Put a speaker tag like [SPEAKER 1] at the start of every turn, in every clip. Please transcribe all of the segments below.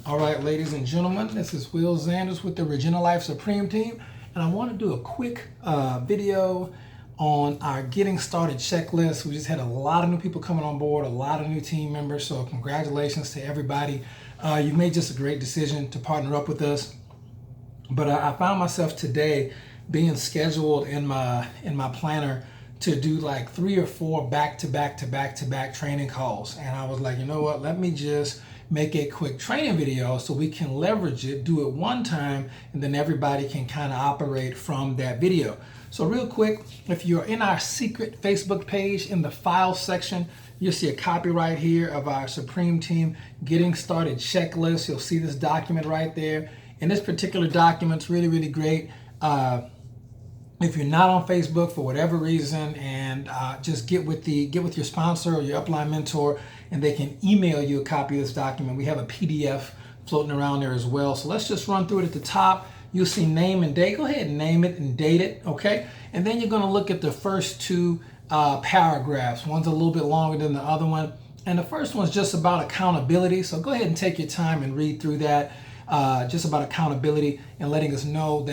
[SPEAKER 1] All right, ladies and gentlemen, this is Will Zanders with the Regina Life Supreme team, and I want to do a quick video on our getting started checklist. We just had a lot of new people coming on board, a lot of new team members, so congratulations to everybody. You've made just a great decision to partner up with us. But I found myself today being scheduled in my planner to do like 3 or 4 back-to-back training calls, and I was like, you know what, let me just make a quick training video so we can leverage it, do it one time, and then everybody can kind of operate from that video. So real quick, if you're in our secret Facebook page, in the file section, you'll see a copy right here of our Supreme Team Getting Started Checklist. You'll see this document right there. And this particular document's really great. If you're not on Facebook for whatever reason, and just get with your sponsor or your upline mentor, and they can email you a copy of this document. We have a PDF floating around there as well. So let's just run through it at the top. You'll see name and date. Go ahead and name it and date it, okay? And then you're going to look at the first 2 paragraphs. One's a little bit longer than the other one, and the first one's just about accountability. So go ahead and take your time and read through that. Just about accountability and letting you know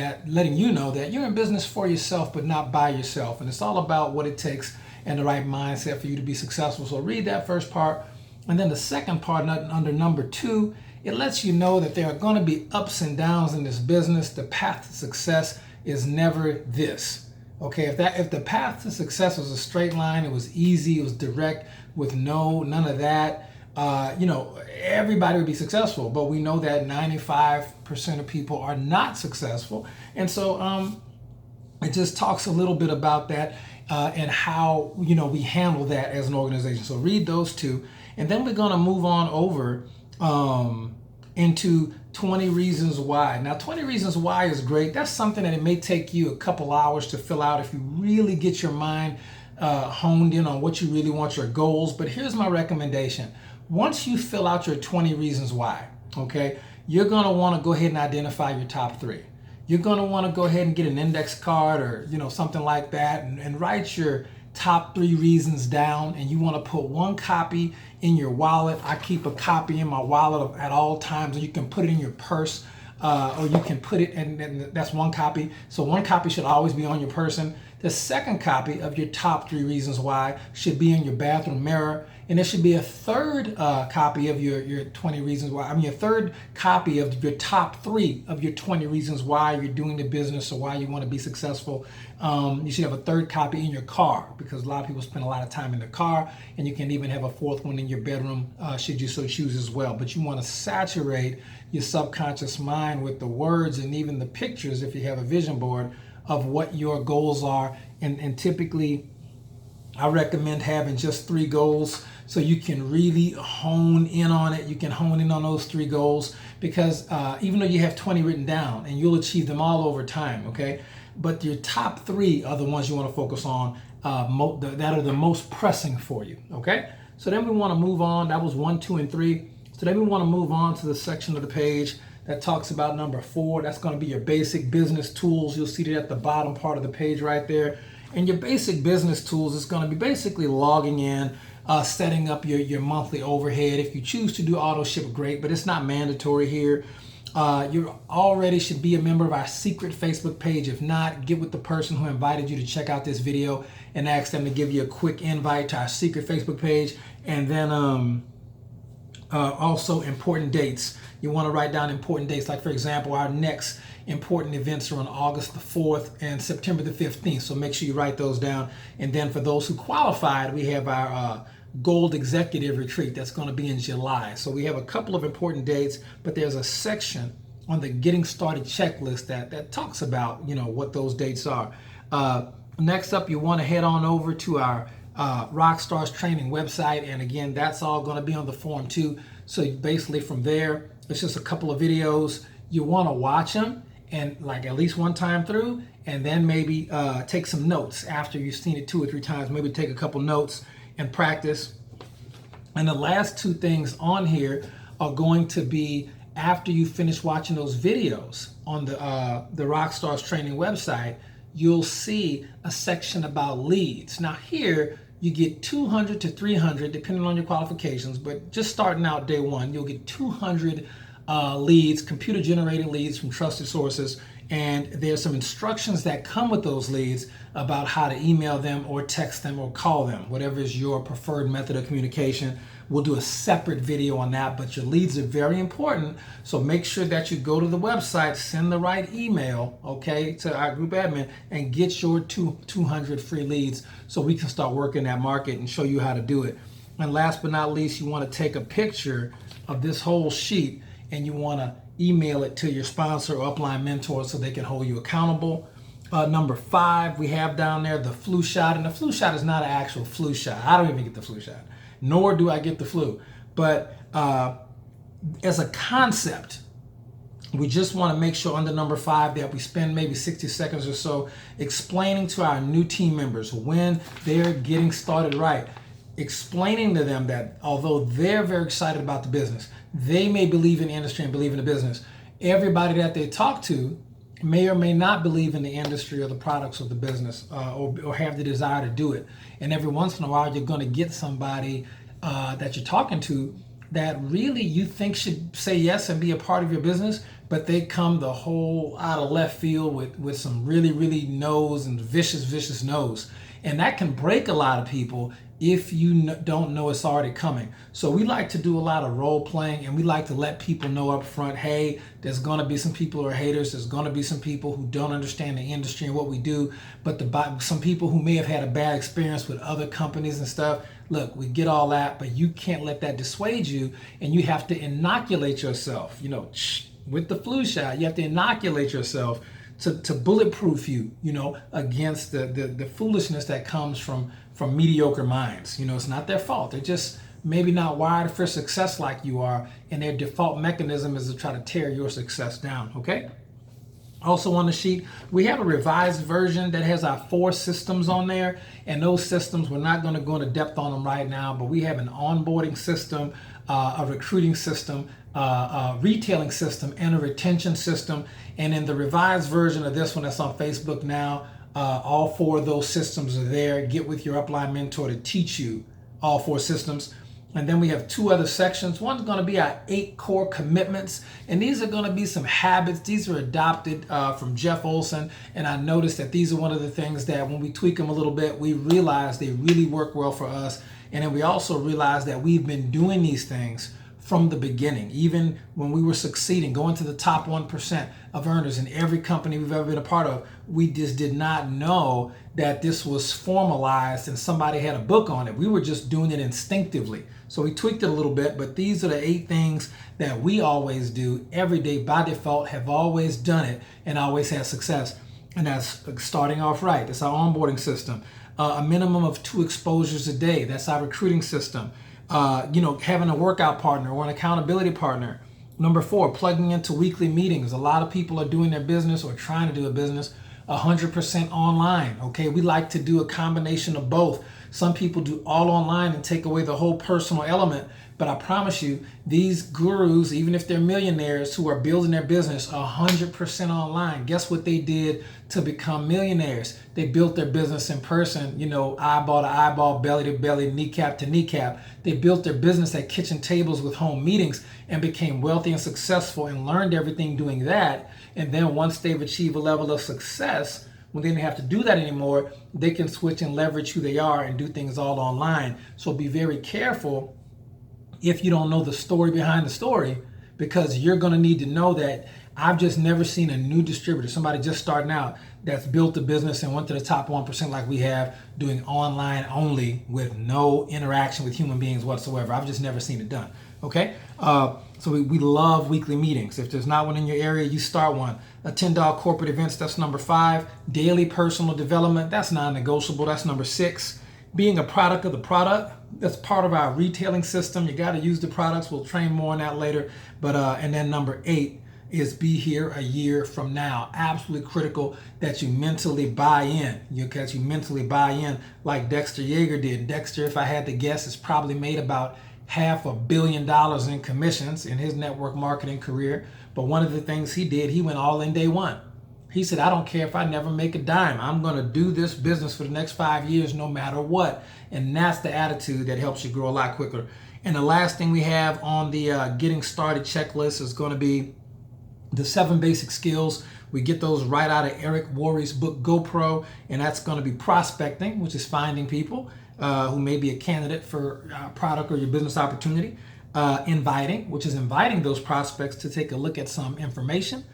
[SPEAKER 1] that you're in business for yourself, but not by yourself. And it's all about what it takes and the right mindset for you to be successful. So read that first part. And then the second part, under number 2, it lets you know that there are going to be ups and downs in this business. The path to success is never this. Okay, if the path to success was a straight line, it was easy, it was direct, with none of that, everybody would be successful. But we know that 95% of people are not successful. And so it just talks a little bit about that and how, we handle that as an organization. So read those 2. And then we're going to move on over into 20 Reasons Why. Now, 20 Reasons Why is great. That's something that it may take you a couple hours to fill out if you really get your mind honed in on what you really want, your goals. But here's my recommendation. Once you fill out your 20 Reasons Why, okay, you're going to want to go ahead and identify your top 3. You're going to want to go ahead and get an index card or, something like that, and write your top 3 reasons down. And you want to put 1 copy in your wallet. I keep a copy in my wallet at all times, and you can put it in your purse, or you can put it, and that's 1 copy. So 1 copy should always be on your person. The second copy of your top 3 reasons why should be in your bathroom mirror. And there should be a third copy of your 20 reasons why. A third copy of your top 3 of your 20 reasons why you're doing the business or why you want to be successful. You should have a third copy in your car, because a lot of people spend a lot of time in the car, and you can even have a 4th one in your bedroom should you so choose as well. But you want to saturate your subconscious mind with the words and even the pictures, if you have a vision board, of what your goals are. And typically, I recommend having just 3 goals so you can really hone in on it. You can hone in on those 3 goals, because even though you have 20 written down, and you'll achieve them all over time, okay? But your top 3 are the ones you want to focus on, that are the most pressing for you, okay? So then we want to move on. That was 1, 2, and 3. So then we want to move on to the section of the page that talks about number 4. That's going to be your basic business tools. You'll see that at the bottom part of the page right there. And your basic business tools is going to be basically logging in, setting up your monthly overhead. If you choose to do auto ship, great, but it's not mandatory here. You already should be a member of our secret Facebook page. If not, get with the person who invited you to check out this video and ask them to give you a quick invite to our secret Facebook page. And then also important dates. You want to write down important dates. Like, for example, our next important events are on August the 4th and September the 15th. So make sure you write those down. And then for those who qualified, we have our Gold Executive Retreat. That's going to be in July. So we have a couple of important dates, but there's a section on the Getting Started Checklist that talks about, what those dates are. Next up, you want to head on over to our Rockstars Training website. And again, that's all going to be on the form too. So basically from there, it's just a couple of videos. You want to watch them, and like at least 1 time through, and then maybe take some notes after you've seen it 2 or 3 times. Maybe take a couple notes and practice. And the last 2 things on here are going to be after you finish watching those videos on the Rockstars Training website. You'll see a section about leads. Now here, you get 200 to 300, depending on your qualifications, but just starting out day 1, you'll get 200 leads, computer generated leads from trusted sources. And there's some instructions that come with those leads about how to email them or text them or call them, whatever is your preferred method of communication. We'll do a separate video on that, but your leads are very important. So make sure that you go to the website, send the right email, okay, to our group admin and get your 200 free leads so we can start working that market and show you how to do it. And last but not least, you want to take a picture of this whole sheet and you want to email it to your sponsor or upline mentor so they can hold you accountable. Number 5, we have down there the flu shot. And the flu shot is not an actual flu shot. I don't even get the flu shot, nor do I get the flu. But as a concept, we just want to make sure under number 5 that we spend maybe 60 seconds or so explaining to our new team members when they're getting started right, explaining to them that although they're very excited about the business, they may believe in the industry and believe in the business, everybody that they talk to may or may not believe in the industry or the products of the business or have the desire to do it. And every once in a while, you're going to get somebody that you're talking to that really you think should say yes and be a part of your business, but they come the whole out of left field with some really, really no's and vicious no's. And that can break a lot of people if you don't know it's already coming. So we like to do a lot of role playing, and we like to let people know up front, hey, there's going to be some people who are haters. There's going to be some people who don't understand the industry and what we do. But some people who may have had a bad experience with other companies and stuff, look, we get all that, but you can't let that dissuade you. And you have to inoculate yourself, with the flu shot. You have to inoculate yourself to bulletproof you, against the foolishness that comes from mediocre minds. It's not their fault. They're just maybe not wired for success like you are, and their default mechanism is to try to tear your success down, okay? Also on the sheet, we have a revised version that has our 4 systems on there, and those systems, we're not going to go into depth on them right now, but we have an onboarding system, a recruiting system, a retailing system, and a retention system. And in the revised version of this one that's on Facebook now, all 4 of those systems are there. Get with your upline mentor to teach you all 4 systems. And then we have 2 other sections. One's going to be our 8 core commitments. And these are going to be some habits. These are adopted from Jeff Olson. And I noticed that these are one of the things that when we tweak them a little bit, we realize they really work well for us. And then we also realize that we've been doing these things from the beginning, even when we were succeeding, going to the top 1% of earners in every company we've ever been a part of. We just did not know that this was formalized and somebody had a book on it. We were just doing it instinctively. So we tweaked it a little bit, but these are the 8 things that we always do every day by default, have always done it, and always had success. And that's starting off right. That's our onboarding system. A minimum of 2 exposures a day. That's our recruiting system. Having a workout partner or an accountability partner. Number 4, plugging into weekly meetings. A lot of people are doing their business or trying to do a business 100% online. Okay, we like to do a combination of both. Some people do all online and take away the whole personal element. But I promise you, these gurus, even if they're millionaires who are building their business 100% online, guess what they did to become millionaires? They built their business in person, eyeball to eyeball, belly to belly, kneecap to kneecap. They built their business at kitchen tables with home meetings and became wealthy and successful and learned everything doing that. And then once they've achieved a level of success, when they don't have to do that anymore, they can switch and leverage who they are and do things all online. So be very careful if you don't know the story behind the story, because you're going to need to know that I've just never seen a new distributor, somebody just starting out, that's built a business and went to the top 1% like we have, doing online only with no interaction with human beings whatsoever. I've just never seen it done. Okay? So we love weekly meetings. If there's not one in your area, you start one. Attend all corporate events, that's number 5. Daily personal development, that's non-negotiable, that's number 6. Being a product of the product, that's part of our retailing system. You got to use the products. We'll train more on that later. But and then number 8 is be here a year from now. Absolutely critical that you mentally buy in. You mentally buy in like Dexter Yeager did. Dexter, if I had to guess, has probably made about $500 million in commissions in his network marketing career. But one of the things he did, he went all in day one. He said, I don't care if I never make a dime. I'm going to do this business for the next 5 years no matter what. And that's the attitude that helps you grow a lot quicker. And the last thing we have on the getting started checklist is going to be the 7 basic skills. We get those right out of Eric Worre's book, GoPro, and that's going to be prospecting, which is finding people who may be a candidate for a product or your business opportunity. Inviting, which is inviting those prospects to take a look at some information.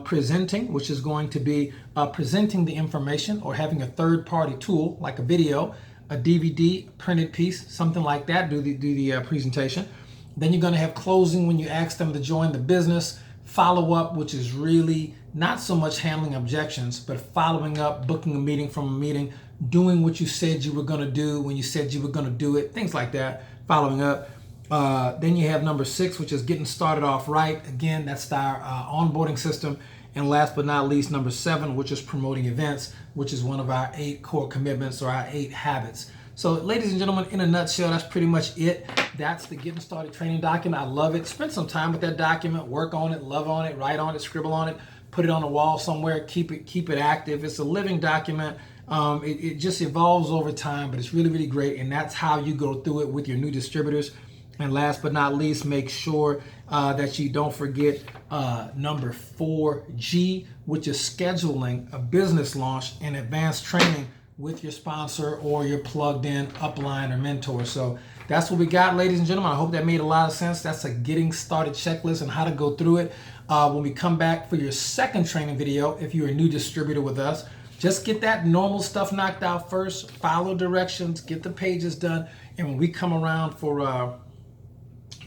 [SPEAKER 1] Presenting, which is going to be presenting the information or having a third-party tool like a video, a DVD, printed piece, something like that, do the presentation. Then you're going to have closing when you ask them to join the business. Follow up, which is really not so much handling objections, but following up, booking a meeting from a meeting, doing what you said you were going to do when you said you were going to do it, things like that, following up. Then you have number 6, which is getting started off right. Again, that's our onboarding system. And last but not least, number 7, which is promoting events, which is one of our 8 core commitments or our 8 habits. So ladies and gentlemen, in a nutshell, that's pretty much it. That's the Getting Started training document. I love it. Spend some time with that document, work on it, love on it, write on it, scribble on it, put it on the wall somewhere, keep it active. It's a living document. It just evolves over time, but it's really, really great. And that's how you go through it with your new distributors. And last but not least, make sure that you don't forget number 4G, which is scheduling a business launch and advanced training with your sponsor or your plugged in upline or mentor. So that's what we got, ladies and gentlemen. I hope that made a lot of sense. That's a getting started checklist and how to go through it. When we come back for your second training video, if you're a new distributor with us, just get that normal stuff knocked out first, follow directions, get the pages done. And when we come around for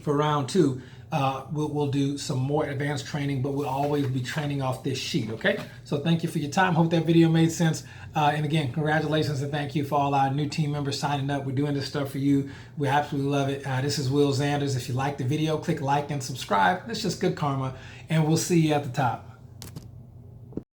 [SPEAKER 1] round 2, we'll do some more advanced training, but we'll always be training off this sheet, okay? So thank you for your time. Hope that video made sense. And again, congratulations and thank you for all our new team members signing up. We're doing this stuff for you. We absolutely love it. This is Will Zanders. If you like the video, click like and subscribe. It's just good karma, and we'll see you at the top.